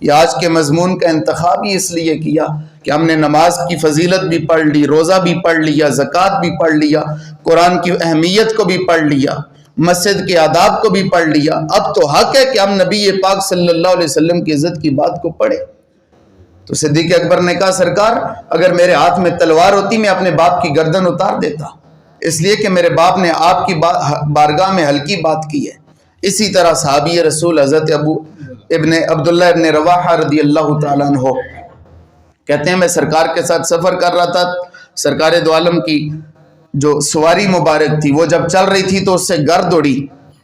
یہ آج کے مضمون کا انتخاب ہی اس لیے کیا کہ ہم نے نماز کی فضیلت بھی پڑھ لی، روزہ بھی پڑھ لیا، زکوٰۃ بھی پڑھ لیا، قرآن کی اہمیت کو بھی پڑھ لیا، مسجد کے آداب کو بھی پڑھ لیا۔ اب تو حق ہے کہ ہم نبی پاک صلی اللہ علیہ وسلم کی عزت کی بات کو پڑھیں۔ تو صدیق اکبر نے کہا سرکار اگر میرے ہاتھ میں تلوار ہوتی میں اپنے باپ کی گردن اتار دیتا، اس لیے کہ میرے باپ نے آپ کی بارگاہ میں ہلکی بات کی ہے۔ اسی طرح صحابی رسول حضرت عبداللہ ابن رواحہ رضی اللہ تعالیٰ عنہ کہتے ہیں میں سرکار کے ساتھ سفر کر رہا تھا، سرکار دو عالم کی جو سواری مبارک تھی وہ جب چل رہی تھی تو اس سے گرد اڑی،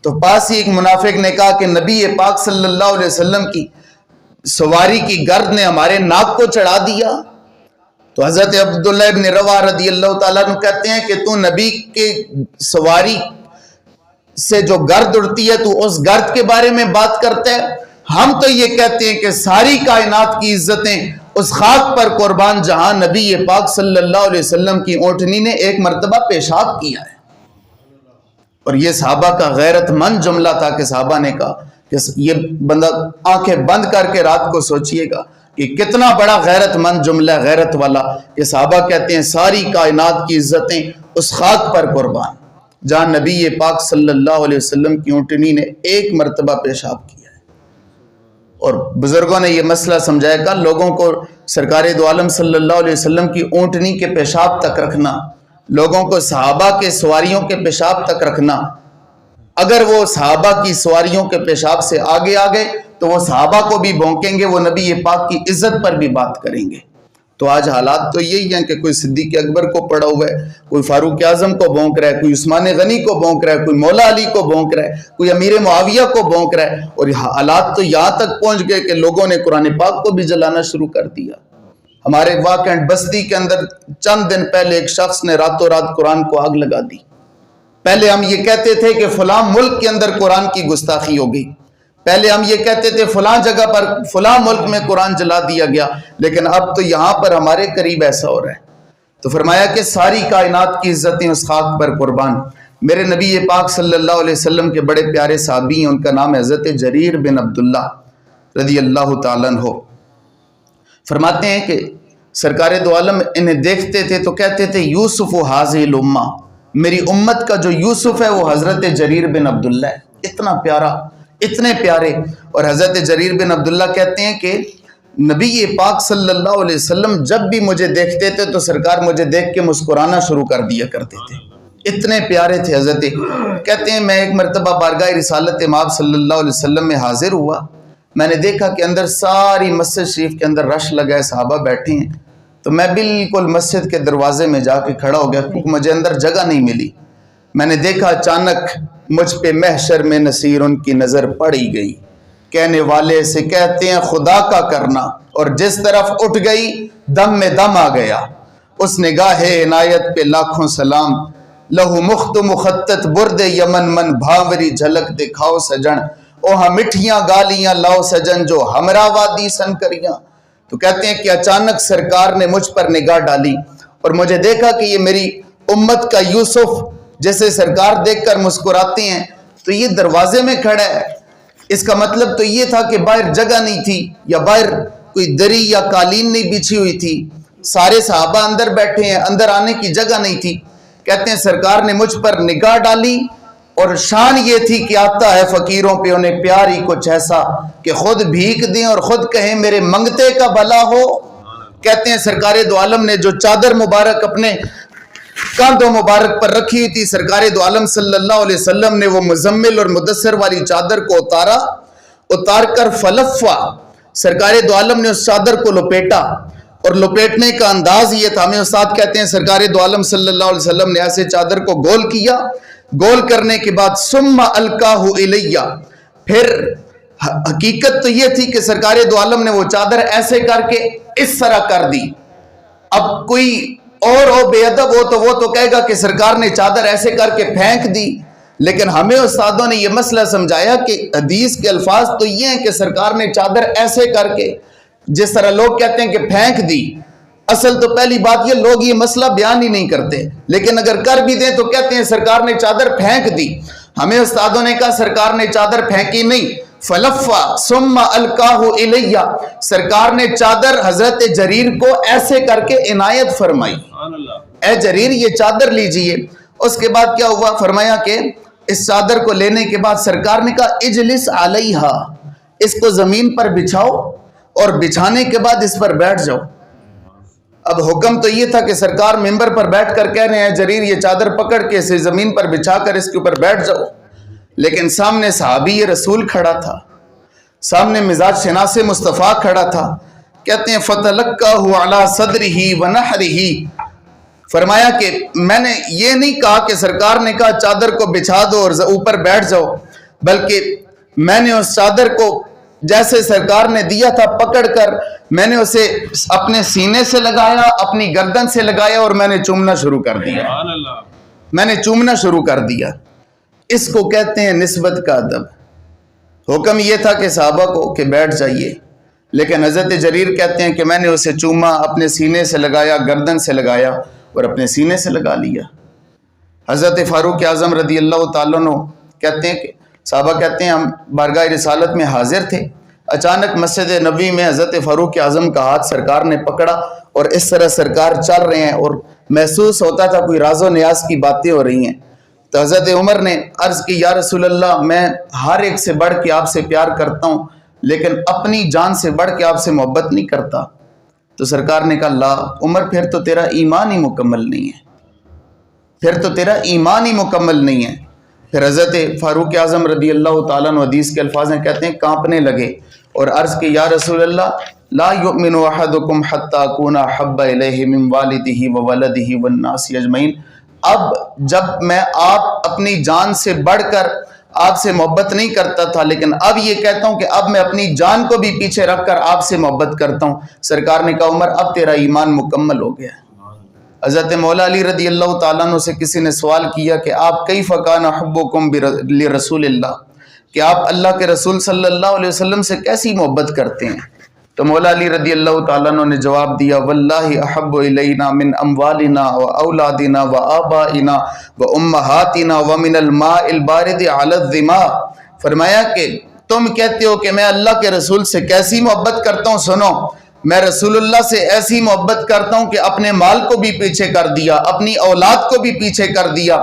تو پاس ہی ایک منافق نے کہا کہ نبی پاک صلی اللہ علیہ وسلم کی سواری کی گرد نے ہمارے ناک کو چڑھا دیا۔ تو حضرت عبداللہ ابن رواحہ رضی اللہ تعالیٰ عنہ کہتے ہیں کہ تو نبی کے سواری سے جو گرد اڑتی ہے تو اس گرد کے بارے میں بات کرتا ہے، ہم تو یہ کہتے ہیں کہ ساری کائنات کی عزتیں اس خاک پر قربان جہاں نبی پاک صلی اللہ علیہ وسلم کی اونٹنی نے ایک مرتبہ پیشاب کیا ہے۔ اور یہ صحابہ کا غیرت مند جملہ تھا کہ صحابہ نے کہا کہ یہ بندہ آنکھیں بند کر کے رات کو سوچئے گا کہ کتنا بڑا غیرت مند جملہ غیرت والا، کہ صحابہ کہتے ہیں ساری کائنات کی عزتیں اس خاک پر قربان جہاں نبی پاک صلی اللہ علیہ وسلم کی اونٹنی نے ایک مرتبہ پیشاب کیا ہے۔ اور بزرگوں نے یہ مسئلہ سمجھایا کہ لوگوں کو سرکار دو عالم صلی اللہ علیہ وسلم کی اونٹنی کے پیشاب تک رکھنا، لوگوں کو صحابہ کے سواریوں کے پیشاب تک رکھنا، اگر وہ صحابہ کی سواریوں کے پیشاب سے آگے آگے تو وہ صحابہ کو بھی بھونکیں گے، وہ نبی پاک کی عزت پر بھی بات کریں گے۔ تو آج حالات تو یہی ہیں کہ کوئی صدیق اکبر کو پڑا ہوا ہے، کوئی فاروق اعظم کو بھونک رہا ہے، کوئی عثمان غنی کو بھونک رہا ہے، کوئی مولا علی کو بھونک رہا ہے، کوئی امیر معاویہ کو بھونک رہا ہے، اور حالات تو یہاں تک پہنچ گئے کہ لوگوں نے قرآن پاک کو بھی جلانا شروع کر دیا۔ ہمارے واقعہ بستی کے اندر چند دن پہلے ایک شخص نے راتوں رات قرآن کو آگ لگا دی۔ پہلے ہم یہ کہتے تھے کہ فلاں ملک کے اندر قرآن کی گستاخی ہو گئی، پہلے ہم یہ کہتے تھے فلاں جگہ پر فلاں ملک میں قرآن جلا دیا گیا، لیکن اب تو یہاں پر ہمارے قریب ایسا ہو رہا ہے۔ تو فرمایا کہ ساری کائنات کی عزتیں اس خاک پر قربان۔ میرے نبی پاک صلی اللہ علیہ وسلم کے بڑے پیارے صحابی ہیں، ان کا نام ہے حضرت جریر بن عبداللہ رضی اللہ تعالیٰ عنہ۔ فرماتے ہیں کہ سرکار دو عالم انہیں دیکھتے تھے تو کہتے تھے یوسف و حاضی الامہ، میری امت کا جو یوسف ہے وہ حضرت جریر بن عبداللہ ہے۔ اتنا پیارا، اتنے پیارے۔ اور حضرت جریر بن عبداللہ کہتے ہیں کہ نبی پاک صلی اللہ علیہ وسلم جب بھی مجھے دیکھتے تھے تو سرکار مجھے دیکھ کے مسکرانا شروع کر دیا کرتے تھے، اتنے پیارے تھے حضرت۔ کہتے ہیں میں ایک مرتبہ بارگاہ رسالت مآب صلی اللہ علیہ وسلم میں حاضر ہوا، میں نے دیکھا کہ اندر ساری مسجد شریف کے اندر رش لگا ہے، صحابہ بیٹھے ہیں، تو میں بالکل مسجد کے دروازے میں جا کے کھڑا ہو گیا کیونکہ مجھے اندر جگہ نہیں ملی۔ میں نے دیکھا اچانک مجھ پہ محشر میں نصیر ان کی نظر پڑی گئی، کہنے والے سے کہتے ہیں خدا کا کرنا، اور جس طرف اٹھ گئی دم میں دم آ گیا۔ اس نگاہ عنایت پہ لاکھوں سلام، لہو مخت مخطط برد یمن من بھاوری جھلک دکھاؤ سجن، اوہاں مٹھیاں گالیاں لاؤ سجن جو ہمراہ وادی سن کریاں۔ تو کہتے ہیں کہ اچانک سرکار نے مجھ پر نگاہ ڈالی اور مجھے دیکھا کہ یہ میری امت کا یوسف جیسے سرکار دیکھ کر مسکراتے ہیں تو یہ دروازے میں کھڑا ہے۔ اس کا مطلب تو یہ تھا کہ باہر جگہ نہیں تھی، یا باہر کوئی دری یا قالین نہیں بچھی ہوئی تھی، سارے صحابہ اندر بیٹھے ہیں، اندر آنے کی جگہ نہیں تھی۔ کہتے ہیں سرکار نے مجھ پر نگاہ ڈالی اور شان یہ تھی کہ آتا ہے فقیروں پہ انہیں پیار ہی کچھ ایسا کہ خود بھیک دیں اور خود کہیں میرے منگتے کا بھلا ہو۔ کہتے ہیں سرکار دو عالم نے جو چادر مبارک اپنے کاندھوں مبارک پر رکھی ہوئی تھی، سرکار دو عالم صلی اللہ علیہ وسلم نے وہ مزمل اور مدثر والی چادر کو اتار کر فلفا، سرکار دو عالم نے اس چادر کو لپیٹا، اور لپیٹنے کا انداز یہ تھا، ہمیں استاد کہتے ہیں سرکار دو عالم صلی اللہ علیہ وسلم نے ایسے چادر کو گول کیا، گول کرنے کے بعد ثم القاہ الیہ، پھر حقیقت تو یہ تھی کہ سرکار دو عالم نے وہ چادر ایسے کر کے اس طرح کر دی۔ اب کوئی اور ہو بے ادب ہو تو وہ تو کہے گا کہ سرکار نے چادر ایسے کر کے پھینک دی، لیکن ہمیں استادوں نے یہ مسئلہ سمجھایا کہ حدیث کے الفاظ تو یہ ہیں کہ سرکار نے چادر ایسے کر کے، جس طرح لوگ کہتے ہیں کہ پھینک دی، اصل تو پہلی بات یہ لوگ یہ مسئلہ بیان ہی نہیں کرتے، لیکن اگر کر بھی دیں تو کہتے ہیں سرکار نے چادر پھینک دی۔ ہمیں استادوں نے کہا سرکار نے چادر پھینکی نہیں، فلفا ثم القاہ الیہ، سرکار نے چادر حضرت جریر کو ایسے کر کے عنایت فرمائی، اے جریر یہ چادر لیجئے۔ اس کے بعد کیا ہوا؟ فرمایا کہ اس چادر کو لینے کے بعد سرکار نے کہا اجلس علیہا، اس کو زمین پر بچھاؤ اور بچھانے کے بعد اس پر بیٹھ جاؤ۔ اب حکم تو یہ تھا کہ سرکار ممبر پر بیٹھ کر کہہ رہے ہیں جریر یہ چادر پکڑ کے اسے زمین پر بچھا کر اس کے اوپر بیٹھ جاؤ، لیکن سامنے صحابی رسول کھڑا تھا، سامنے مزاج شناس مصطفیٰ کھڑا تھا۔ کہتے ہیں فَتَلَقَّاهُ عَلَى صَدْرِهِ وَنَحْرِهِ، فرمایا کہ میں نے یہ نہیں کہا کہ سرکار نے کہا چادر کو بچھا دو اور اوپر بیٹھ جاؤ، بلکہ میں نے اس چادر کو جیسے سرکار نے دیا تھا پکڑ کر میں نے اسے اپنے سینے سے لگایا، اپنی گردن سے لگایا اور میں نے چومنا شروع کر دیا، میں نے چومنا شروع کر دیا۔ اس کو کہتے ہیں نسبت کا ادب۔ حکم یہ تھا کہ صحابہ کو کہ بیٹھ جائیے، لیکن حضرت جریر کہتے ہیں کہ میں نے اسے چوما، اپنے سینے سے لگایا، گردن سے لگایا اور اپنے سینے سے لگا لیا۔ حضرت فاروق اعظم رضی اللہ تعالیٰ عنہ کہتے ہیں کہ صحابہ کہتے ہیں ہم بارگاہ رسالت میں حاضر تھے، اچانک مسجد نبوی میں حضرت فاروق اعظم کا ہاتھ سرکار نے پکڑا اور اس طرح سرکار چل رہے ہیں اور محسوس ہوتا تھا کوئی راز و نیاز کی باتیں ہو رہی ہیں۔ تو حضرت عمر نے عرض کی یا رسول اللہ میں ہر ایک سے بڑھ کے آپ سے پیار کرتا ہوں لیکن اپنی جان سے بڑھ کے آپ سے محبت نہیں کرتا۔ تو سرکار نے کہا لا عمر پھر تو تیرا ایمان ہی مکمل نہیں ہے، پھر تو تیرا ایمان ہی مکمل نہیں ہے۔ پھر حضرت فاروق اعظم رضی اللہ تعالیٰ عنہ حدیث کے الفاظ ہیں کہتے ہیں کانپنے لگے اور عرض کی یا رسول اللہ لا یؤمن احدکم حتی اکون احب الیہ من والدہ وولدہ والناس اجمعین، اب جب میں آپ اپنی جان سے بڑھ کر آپ سے محبت نہیں کرتا تھا لیکن اب یہ کہتا ہوں کہ اب میں اپنی جان کو بھی پیچھے رکھ کر آپ سے محبت کرتا ہوں۔ سرکار نے کہا عمر اب تیرا ایمان مکمل ہو گیا۔ حضرت مولا علی رضی اللہ تعالیٰ عنہ سے کسی نے سوال کیا کہ آپ کیف کان حبکم لرسول اللہ، کہ آپ اللہ کے رسول صلی اللہ علیہ وسلم سے کیسی محبت کرتے ہیں؟ تو مولا علی رضی اللہ تعالیٰ عنہ نے جواب دیا واللہ احب الینا من اموالنا و اولادنا و آبائنا و امہاتنا ومن الماء البارد علی الظماء، فرمایا کہ تم کہتے ہو کہ میں اللہ کے رسول سے کیسی محبت کرتا ہوں، سنو میں رسول اللہ سے ایسی محبت کرتا ہوں کہ اپنے مال کو بھی پیچھے کر دیا، اپنی اولاد کو بھی پیچھے کر دیا،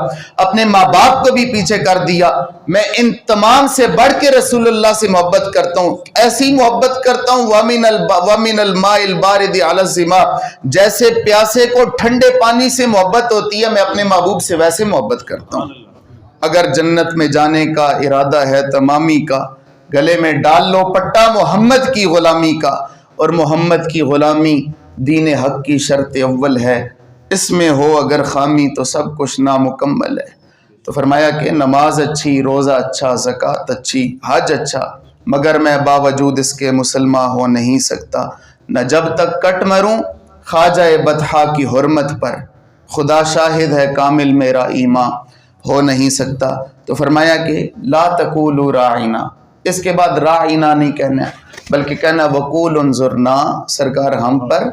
اپنے ماں باپ کو بھی پیچھے کر دیا، میں ان تمام سے بڑھ کے رسول اللہ سے محبت کرتا ہوں، ایسی محبت کرتا ہوں وَمِنَ الْمَاءِ الْبَارِدِ عَلَى الظِّمَاء، جیسے پیاسے کو ٹھنڈے پانی سے محبت ہوتی ہے میں اپنے محبوب سے ویسے محبت کرتا ہوں۔ اگر جنت میں جانے کا ارادہ ہے تمامی کا، گلے میں ڈال لو پٹا محمد کی غلامی کا، اور محمد کی غلامی دین حق کی شرط اول ہے، اس میں ہو اگر خامی تو سب کچھ نامکمل ہے۔ تو فرمایا کہ نماز اچھی، روزہ اچھا، زکوٰۃ اچھی، حج اچھا، مگر میں باوجود اس کے مسلمان ہو نہیں سکتا، نہ جب تک کٹ مروں خواجہ بطحا کی حرمت پر، خدا شاہد ہے کامل میرا ایمان ہو نہیں سکتا۔ تو فرمایا کہ لا تقولوا راعنا، اس کے بعد راعنا نہیں کہنا بلکہ کہنا وقول انظرنا، سرکار ہم پر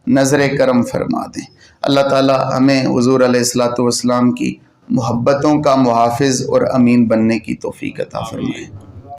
نظر کرم فرما دیں۔ اللہ تعالی ہمیں حضور علیہ الصلوۃ والسلام کی محبتوں کا محافظ اور امین بننے کی توفیق عطا فرمائے۔